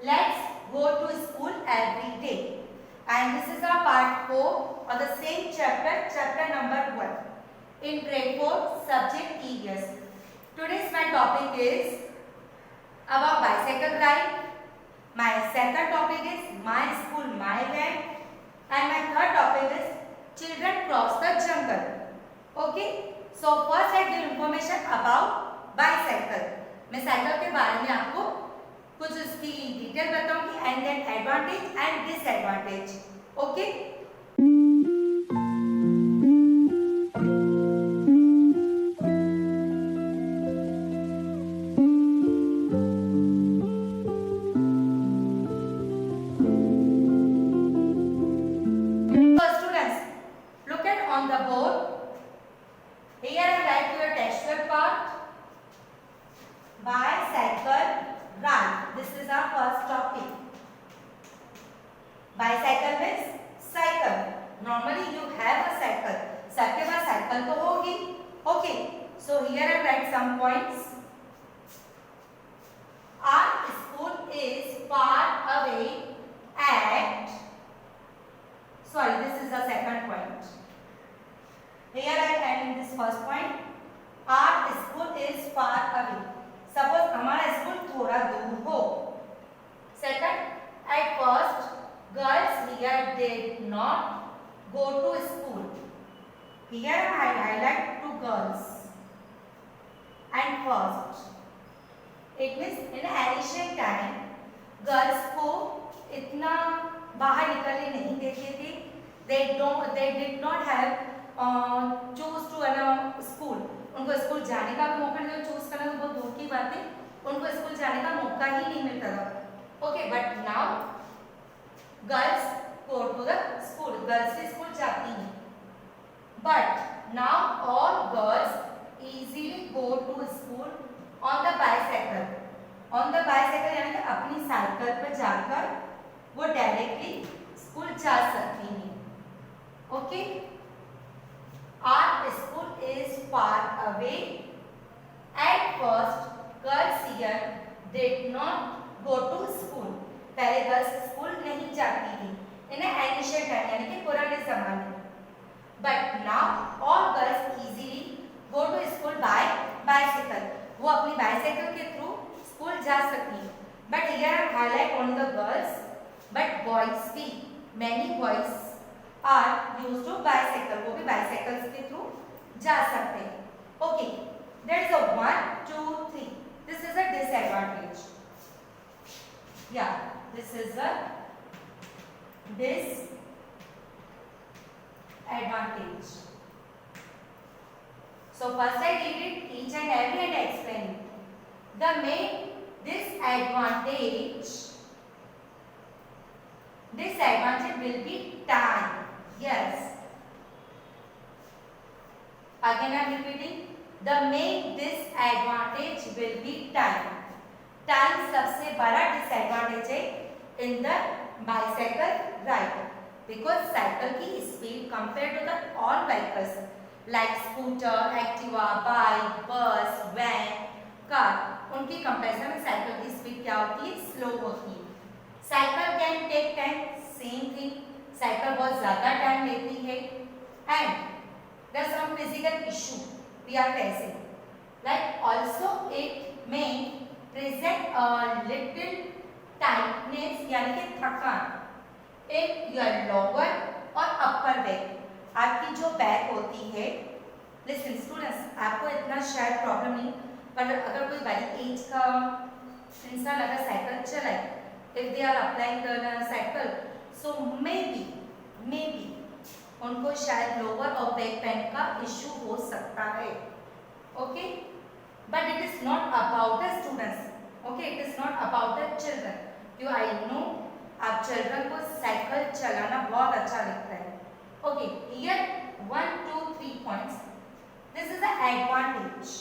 Let's go to school every day. And this is our part 4 of the same chapter, chapter number 1. In grade 4, subject EVS. Today's my topic is about bicycle ride. My second topic is my school, my land. And my third topic is children cross the jungle. Okay? So first I give information about bicycle. मैं cycle के बारे में आपको कुछ उसकी detail बताऊंगी and then advantage and disadvantage. Okay? Bicycle means cycle. Normally you have a cycle. सबके पास cycle तो होगी. Okay. So here I write some points. Our school is far away at. Sorry, this is the second point. Here I add in this first point. Our school is far away. Suppose हमारा school थोड़ा दूर हो. Second, at first. Girls here did not go to school. Here I highlight to girls. And first, it means in ancient time, girls को इतना बाहर निकलने नहीं देते थे. They did not have choose to school. उनको स्कूल जाने का भी मौका नहीं. चूज करना तो बहुत दूर की बात है. उनको स्कूल जाने का मौका ही नहीं मिलता था. Okay, but now girls go to the school. Girls की स्कूल जाती हैं. But now all girls easily go to school on the bicycle. On the bicycle यानी कि अपनी साइकिल पर जाकर वो डायरेक्टली स्कूल जा सकती हैं. Okay? Our school is far away. At first, girls here did not go to school. पहले गर्ल्स स्कूल नहीं जाती थी इन एनिशियल टाइम यानी कि पुराने जमाने में. But now all girls easily go to school by bicycle. वो अपनी बाइसाइकिल के थ्रू स्कूल जा सकती है. But here I highlight only the girls. But boys भी many boys are used to bicycle. वो भी बाइसाइकिल्स के थ्रू जा सकते हैं. Okay, there is a 1 2 3. This is a disadvantage. Yeah, this is a disadvantage. So first I read it each and every and explain it. The main disadvantage will be time. Yes. Again I am repeating. The main disadvantage will be time. Time सबसे बड़ा disadvantage है in the bicycle ride. Because cycle की speed compare to the all vehicles like scooter, Activa, bike, bus, van, car, उनकी comparison में cycle की speed क्या होती है? स्लो होती है. Cycle can take time. Same thing, cycle बहुत ज्यादा टाइम लेती है. And there are some physical issue we are facing like also it may present a little tightness यानी कि थकान in your lower और upper back. आपकी जो बैक होती है. Listen students, आपको इतना शायद प्रॉब्लम नहीं, पर अगर कोई बड़ी एज का इंसान अगर साइकिल चलाए, if they are applying the cycle, so maybe उनको शायद लोअर और बैक पेन का इशू हो सकता है. Okay, but it is not about the students. Okay, it is not about the children. You I know आप children को cycle चलाना बहुत अच्छा लगता है. Okay, here 1 2 3 points. This is the advantage.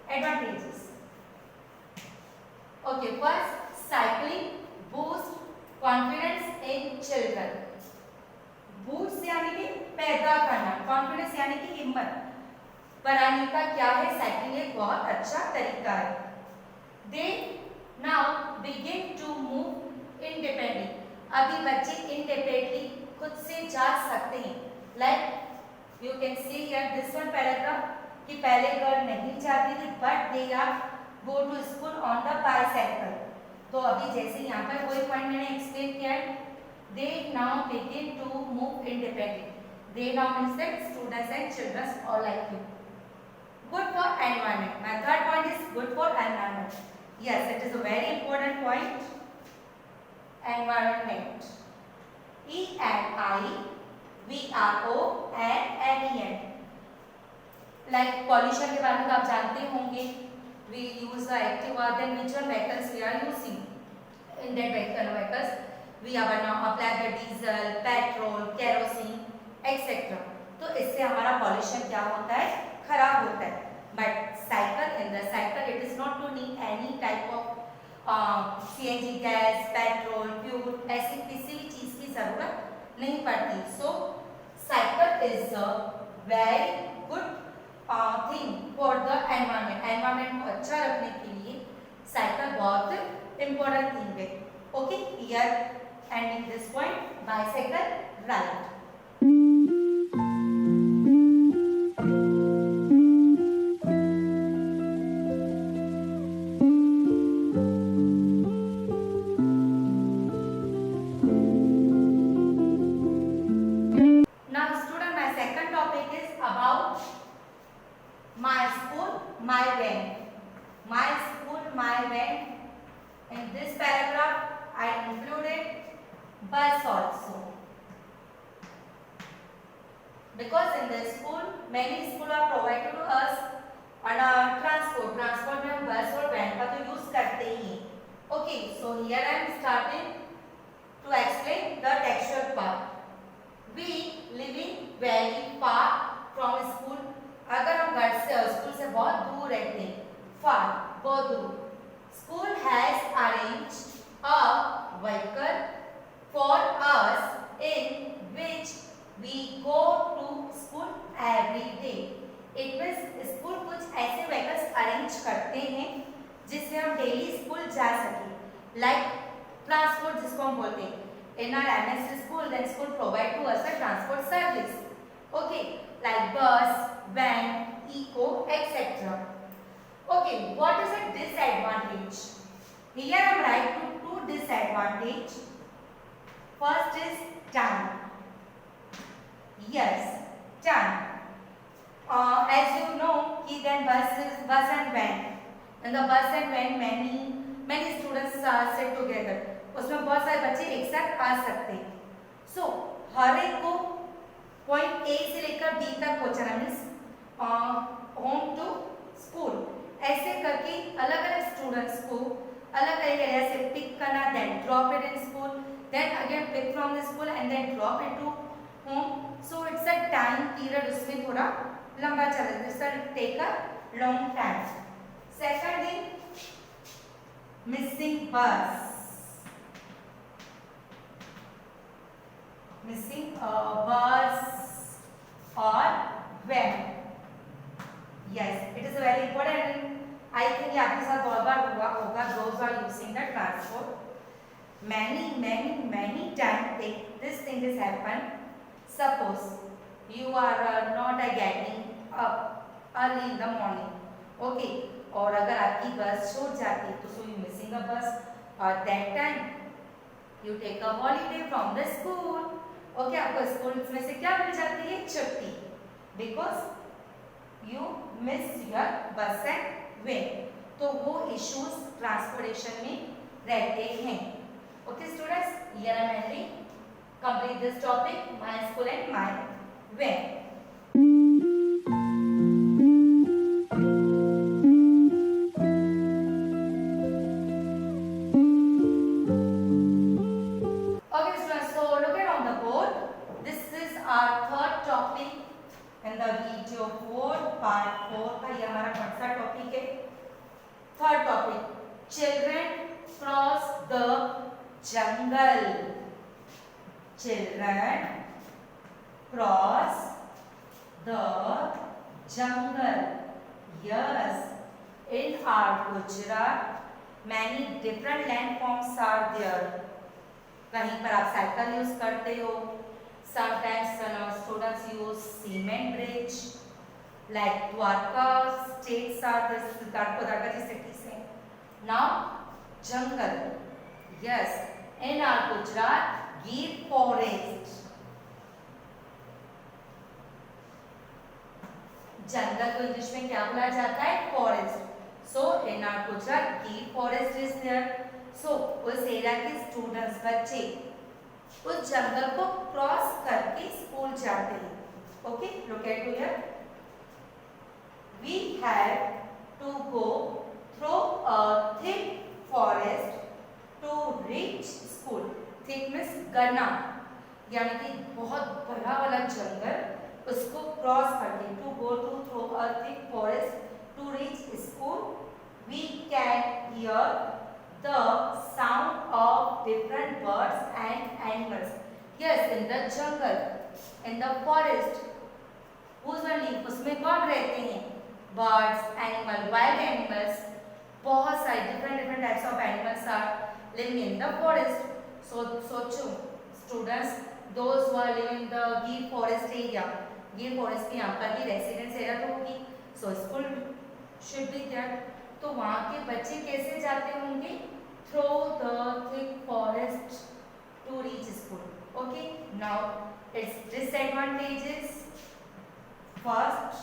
Advantages. Okay, first cycling boosts confidence in children. Boost यानी कि पैदा करना, कॉन्फिडेंस यानी कि हिम्मत. पढ़ाने का क्या है, साइकिलिंग एक बहुत अच्छा तरीका है। They now begin to move independently, अभी बच्चे इंडिपेंडेंटली खुद से जा सकते हैं। Like you can see here this one paragraph कि पहले गर्ल नहीं जाती थी but they are go to school on the bicycle. तो अभी जैसे यहाँ पर कोई पॉइंट मैंने एक्सप्लेन किया है, they now begin to move independently. They now means that students and children all like you. Good for environment. My third point is good for environment. Yes, it is a very important point. Environment. E-N-I-V-R-O-N-M-E-N. Like pollution के बारे में आप जानते होंगे. We use the Activa. Then which one vehicles we are using? In that vehicles, we have now apply the diesel, petrol, kerosene, etcetera. तो इससे हमारा pollution क्या होता है, खराब होता है। But cycle, in the cycle it is not to need any type of CNG gas, petrol, fuel, ऐसी किसी भी चीज की जरूरत नहीं पड़ती। So cycle is a very good thing for the environment. Environment को अच्छा रखने के लिए साइकिल बहुत इंपॉर्टेंट थिंग है। Okay, here ending this point, bicycle ride. My van. My school, my van. In this paragraph, I included bus also. Because in the school, many schools are provided to us on a transport. Transport में हम bus और van का तो use करते ही हैं. Okay, so here I am starting to explain the textual part. We living very far from school. अगर हम घर से स्कूल से बहुत दूर रहते हैं, फार बहुत दूर, school has arranged a vehicle for us in which we go to school every day. It means school कुछ ऐसे व्हीकल्स अरेंज करते हैं जिससे हम डेली स्कूल जा सके। लाइक ट्रांसपोर्ट जिसको हम बोलते हैं, in our MSc school then school provide to us a transport service. Okay, like bus, van, eco, etc. Okay, what is a disadvantage? Here I am writing two disadvantage. First is time. Yes, time. As you know, then bus and van. In the bus and van, many students sit together. उसमें बहुत सारे बच्चे एक साथ आ सकते हैं। So हर एक को पॉइंट ए से लेकर बी तक पहुंचाना, मीन्स होम टू स्कूल, ऐसे करके अलग अलग स्टूडेंट्स को अलग अलग एरिया से पिक करना, then drop it in school, then again pick from the school and then drop it to home. So it's a time period, उसमें थोड़ा लंबा चला, this will take a long time. Second thing, missing bus, missing a bus or van. Yes, it is very important. I think ये आपके साथ बहुत बार हुआ होगा. Those are using the transport. Many times this thing is happen. Suppose you are not getting up early in the morning. Okay, और अगर आपकी बस छूट जाती तो so you missing a bus, or that time you take a holiday from the school. Okay, आपको school में से क्या मिल जाती है, छुट्टी, बिकॉज यू मिस योर बस एंड वेन। तो वो इश्यूज ट्रांसपोर्टेशन में रहते हैं। Okay students, here I am ending complete this topic, my school and my when. Video 4 part 4 का ये हमारा कौन सा टॉपिक है, third topic, children cross the jungle. Children cross the jungle. Yes, in our Gujarat, many different landforms are there. कहीं पर आप cycle use करते हो. Sometimes students use cement bridge. Like Dwarka states are the Dwarka cities. Now jungle. Yes, in our Gujarat, Gir forest. जंगल को English में क्या बोला जाता है? Forest. So in our Gujarat Gir forest is there. सो उस एरिया के स्टूडेंट्स बच्चे उस जंगल को क्रॉस करके स्कूल जाते हैं. Okay, look at here. We have to go through a thick forest to reach school. Thick means घना, यानी कि बहुत बड़ा वाला जंगल, उसको क्रॉस करके. To go to through a thick forest to reach school. We can hear the sound of different birds and animals. Yes, in the jungle, in the forest, usually उसमें कौन रहते हैं? Birds, animal, wild animals. बहुत सारे different types of animals are living in the forest. सोचो students, those who are living in the Gir forest area, Gir forest की यहाँ पर भी रेसिडेंस एरिया तो होगी. So school should be there. तो वहाँ के बच्चे कैसे जाते होंगे? Through the thick forest to reach school. Okay, now it's disadvantages. First,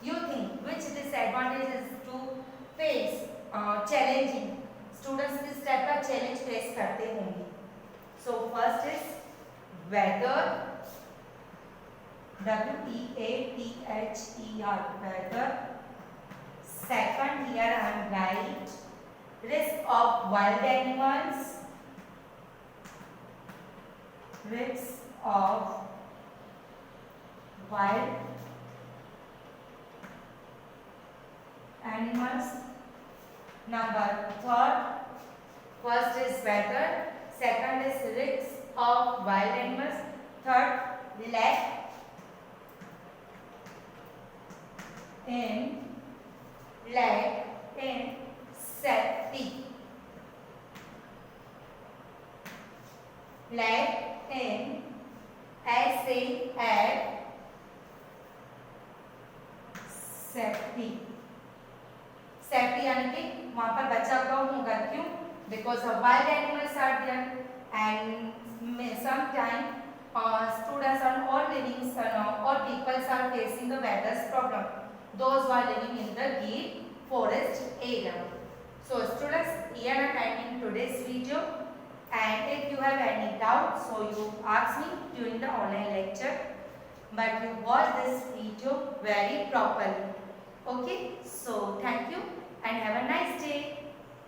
you think which disadvantages to face challenging. Students किस टाइप का चैलेंज फेस करते होंगे? So first is weather, weather. Weather. Second, here I am right. Risk of wild animals. Risk of wild animals. Number third, first is weather. Second is risk of wild animals. Third, lack in safety. Lack in safety. Safety यानी कि वहाँ पर बचाव कम होगा. क्यों? Because wild animals are there and sometimes students are all living or people are facing the weather's problem. Those who are living in the Gir forest area. So students, here I am ending today's video, and if you have any doubt, so you ask me during the online lecture, but you watch this video very properly. Okay, so thank you and have a nice day.